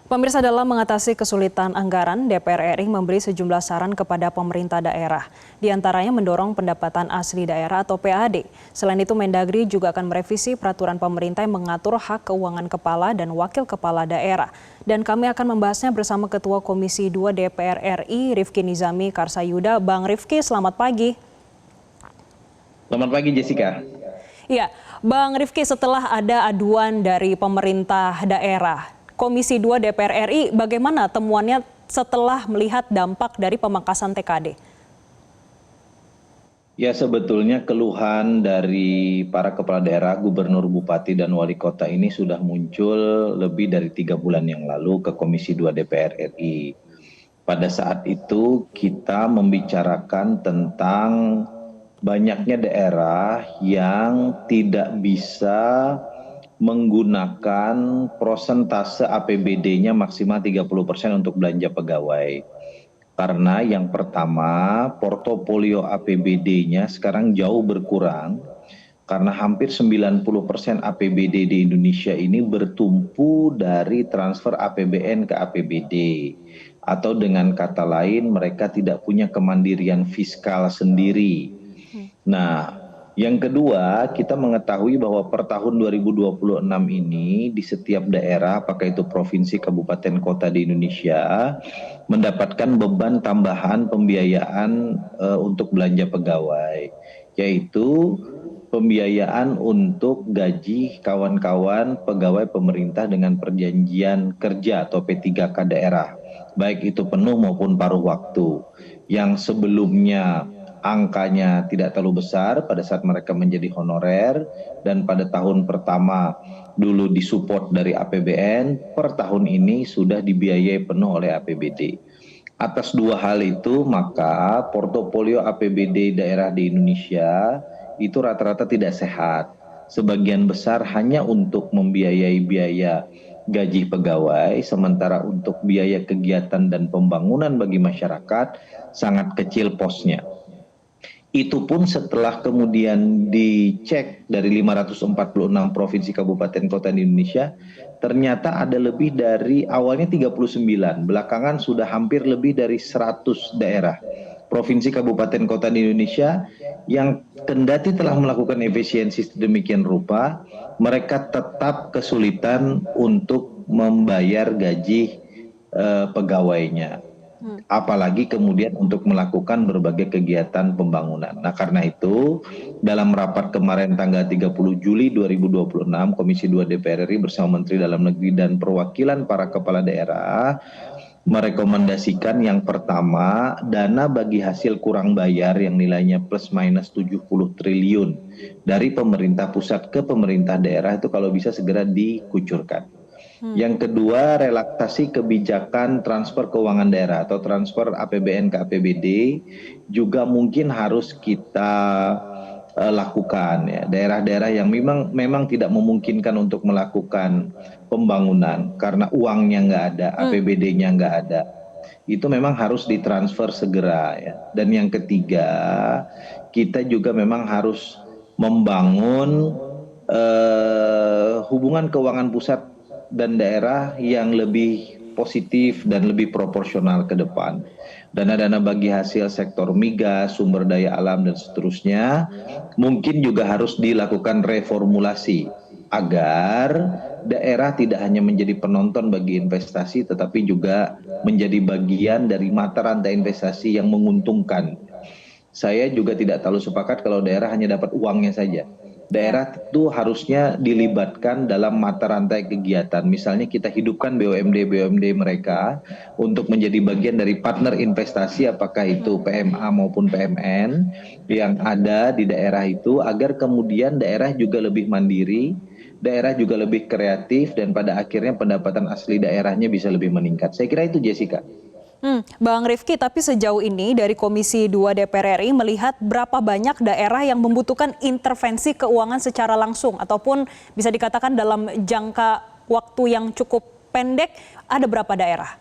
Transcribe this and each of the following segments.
Pemirsa, dalam mengatasi kesulitan anggaran, DPR RI memberi sejumlah saran kepada pemerintah daerah. Di antaranya mendorong pendapatan asli daerah atau PAD. Selain itu, Mendagri juga akan merevisi peraturan pemerintah yang mengatur hak keuangan kepala dan wakil kepala daerah. Dan kami akan membahasnya bersama Ketua Komisi 2 DPR RI, Rifki Nizami Karsayuda. Bang Rifki, selamat pagi. Selamat pagi, Jessica. Iya, Bang Rifki, setelah ada aduan dari pemerintah daerah, Komisi 2 DPR RI bagaimana temuannya setelah melihat dampak dari pemangkasan TKD? Ya, sebetulnya keluhan dari para kepala daerah, gubernur, bupati, dan wali kota ini sudah muncul lebih dari 3 bulan yang lalu ke Komisi 2 DPR RI. Pada saat itu kita membicarakan tentang banyaknya daerah yang tidak bisa menggunakan prosentase APBD-nya maksimal 30% untuk belanja pegawai. Karena yang pertama, portofolio APBD-nya sekarang jauh berkurang karena hampir 90% APBD di Indonesia ini bertumpu dari transfer APBN ke APBD. Atau dengan kata lain, mereka tidak punya kemandirian fiskal sendiri. Nah, yang kedua, kita mengetahui bahwa per tahun 2026 ini di setiap daerah, apakah itu provinsi, kabupaten, kota di Indonesia, mendapatkan beban tambahan pembiayaan untuk belanja pegawai, yaitu pembiayaan untuk gaji kawan-kawan pegawai pemerintah dengan perjanjian kerja atau P3K daerah, baik itu penuh maupun paruh waktu, yang sebelumnya angkanya tidak terlalu besar pada saat mereka menjadi honorer dan pada tahun pertama dulu disupport dari APBN, per tahun ini sudah dibiayai penuh oleh APBD. Atas dua hal itu, maka portofolio APBD daerah di Indonesia itu rata-rata tidak sehat. Sebagian besar hanya untuk membiayai biaya gaji pegawai, sementara untuk biaya kegiatan dan pembangunan bagi masyarakat sangat kecil posnya. Itu pun setelah kemudian dicek dari 546 provinsi kabupaten kota di Indonesia, ternyata ada lebih dari awalnya 39, belakangan sudah hampir lebih dari 100 daerah provinsi kabupaten kota di Indonesia yang kendati telah melakukan efisiensi sedemikian rupa, mereka tetap kesulitan untuk membayar gaji pegawainya. Apalagi kemudian untuk melakukan berbagai kegiatan pembangunan. Nah, karena itu dalam rapat kemarin tanggal 30 Juli 2026, Komisi 2 DPR RI bersama Menteri Dalam Negeri dan perwakilan para kepala daerah merekomendasikan yang pertama, dana bagi hasil kurang bayar yang nilainya plus minus 70 triliun dari pemerintah pusat ke pemerintah daerah itu kalau bisa segera dikucurkan. Yang kedua, relaksasi kebijakan transfer keuangan daerah atau transfer APBN ke APBD juga mungkin harus kita lakukan ya. Daerah-daerah yang memang tidak memungkinkan untuk melakukan pembangunan karena uangnya nggak ada, APBD-nya nggak ada. Itu memang harus ditransfer segera ya. Dan yang ketiga, kita juga memang harus membangun hubungan keuangan pusat dan daerah yang lebih positif dan lebih proporsional ke depan. Dana-dana bagi hasil sektor migas, sumber daya alam, dan seterusnya mungkin juga harus dilakukan reformulasi agar daerah tidak hanya menjadi penonton bagi investasi tetapi juga menjadi bagian dari mata rantai investasi yang menguntungkan. Saya juga tidak terlalu sepakat kalau daerah hanya dapat uangnya saja. Daerah itu harusnya dilibatkan dalam mata rantai kegiatan. Misalnya kita hidupkan BUMD-BUMD mereka untuk menjadi bagian dari partner investasi, apakah itu PMA maupun PMN yang ada di daerah itu, agar kemudian daerah juga lebih mandiri, daerah juga lebih kreatif, dan pada akhirnya pendapatan asli daerahnya bisa lebih meningkat. Saya kira itu, Jessica. Bang Rifki, tapi sejauh ini dari Komisi 2 DPR RI melihat berapa banyak daerah yang membutuhkan intervensi keuangan secara langsung ataupun bisa dikatakan dalam jangka waktu yang cukup pendek, ada berapa daerah?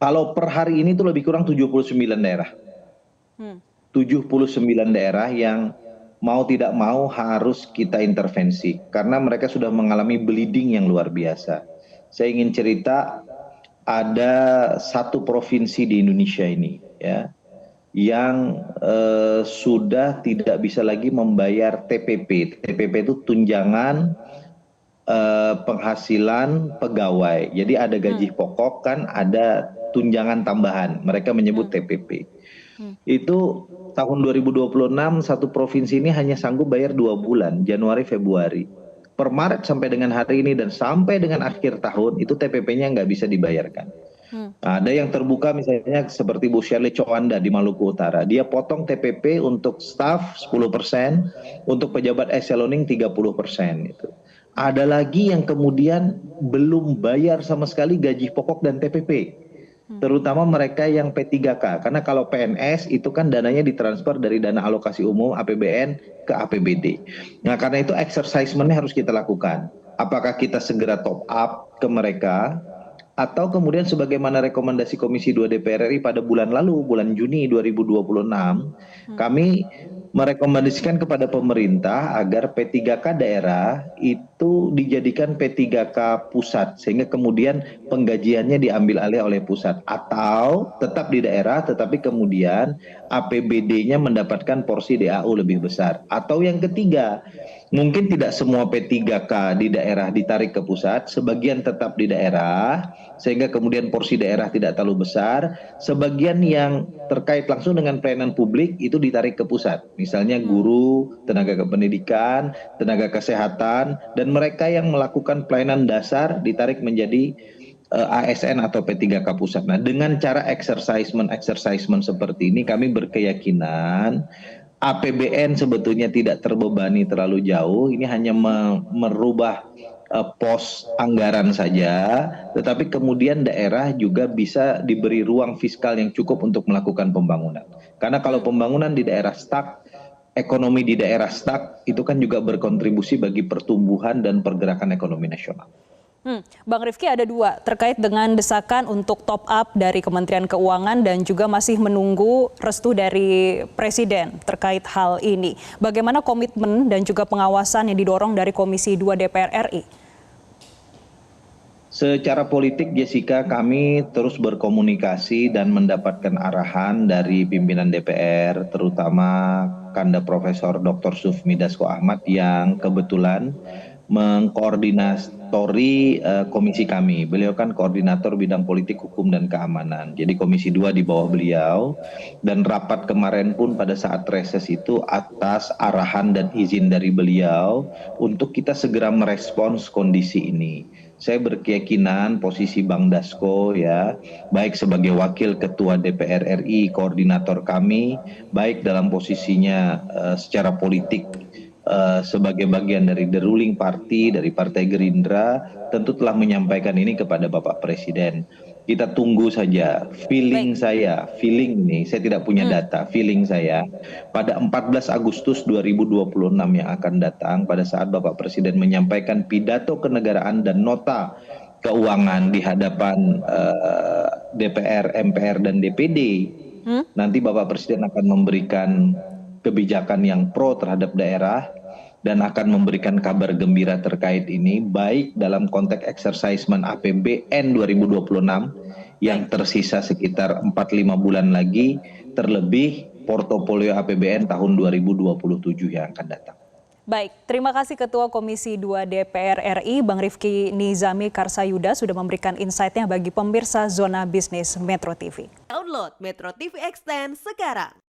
Kalau per hari ini itu lebih kurang 79 daerah. 79 daerah yang mau tidak mau harus kita intervensi karena mereka sudah mengalami bleeding yang luar biasa. saya ingin cerita ada satu provinsi di Indonesia ini ya yang sudah tidak bisa lagi membayar TPP. TPP itu tunjangan penghasilan pegawai. Jadi ada gaji pokok kan, ada tunjangan tambahan. Mereka menyebut TPP. Itu tahun 2026 satu provinsi ini hanya sanggup bayar 2 bulan, Januari Februari. Per Maret sampai dengan hari ini dan sampai dengan akhir tahun itu TPP-nya nggak bisa dibayarkan. Ada yang terbuka misalnya seperti Bu Shirley Chowanda di Maluku Utara. Dia potong TPP untuk staf 10%, untuk pejabat eseloning 30%. Gitu. Ada lagi yang kemudian belum bayar sama sekali gaji pokok dan TPP. Terutama mereka yang P3K. Karena kalau PNS itu kan dananya ditransfer dari dana alokasi umum APBN ke APBD. Nah karena itu exercisement-nya harus kita lakukan. Apakah kita segera top up ke mereka, atau kemudian sebagaimana rekomendasi Komisi 2 DPR RI pada bulan lalu, bulan Juni 2026, kami merekomendasikan kepada pemerintah agar P3K daerah itu dijadikan P3K pusat, sehingga kemudian penggajiannya diambil alih oleh pusat, atau tetap di daerah tetapi kemudian APBD-nya mendapatkan porsi DAU lebih besar. Atau yang ketiga, mungkin tidak semua P3K di daerah ditarik ke pusat, sebagian tetap di daerah, sehingga kemudian porsi daerah tidak terlalu besar, sebagian yang terkait langsung dengan pelayanan publik itu ditarik ke pusat. Misalnya guru, tenaga kependidikan, tenaga kesehatan, dan mereka yang melakukan pelayanan dasar ditarik menjadi ASN atau P3K pusat. Nah, dengan cara exercisement seperti ini kami berkeyakinan APBN sebetulnya tidak terbebani terlalu jauh, ini hanya merubah pos anggaran saja, tetapi kemudian daerah juga bisa diberi ruang fiskal yang cukup untuk melakukan pembangunan. Karena kalau pembangunan di daerah stuck, ekonomi di daerah stuck, itu kan juga berkontribusi bagi pertumbuhan dan pergerakan ekonomi nasional. Bang Rifki, ada dua terkait dengan desakan untuk top up dari Kementerian Keuangan dan juga masih menunggu restu dari Presiden terkait hal ini. Bagaimana komitmen dan juga pengawasan yang didorong dari Komisi 2 DPR RI? Secara politik, Jessica, kami terus berkomunikasi dan mendapatkan arahan dari pimpinan DPR, terutama Kanda Profesor Dr. Sufmi Dasko Ahmad yang kebetulan mengkoordinatori komisi kami. Beliau kan koordinator bidang politik, hukum, dan keamanan. Jadi komisi 2 di bawah beliau, dan rapat kemarin pun pada saat reses itu atas arahan dan izin dari beliau untuk kita segera merespons kondisi ini. Saya berkeyakinan posisi Bang Dasko ya, baik sebagai wakil ketua DPR RI, koordinator kami, baik dalam posisinya secara politik sebagai bagian dari the ruling party, dari Partai Gerindra, tentu telah menyampaikan ini kepada Bapak Presiden. Kita tunggu saja. Feeling saya tidak punya data, feeling saya pada 14 Agustus 2026 yang akan datang, pada saat Bapak Presiden menyampaikan pidato kenegaraan dan nota keuangan di hadapan DPR, MPR, dan DPD, nanti Bapak Presiden akan memberikan kebijakan yang pro terhadap daerah dan akan memberikan kabar gembira terkait ini, baik dalam konteks exercisement APBN 2026 yang tersisa sekitar 4-5 bulan lagi, terlebih portofolio APBN tahun 2027 yang akan datang. Baik, terima kasih Ketua Komisi 2 DPR RI, Bang Rifki Nizami Karsayuda sudah memberikan insight-nya bagi pemirsa Zona Bisnis Metro TV. Download Metro TV Extend sekarang.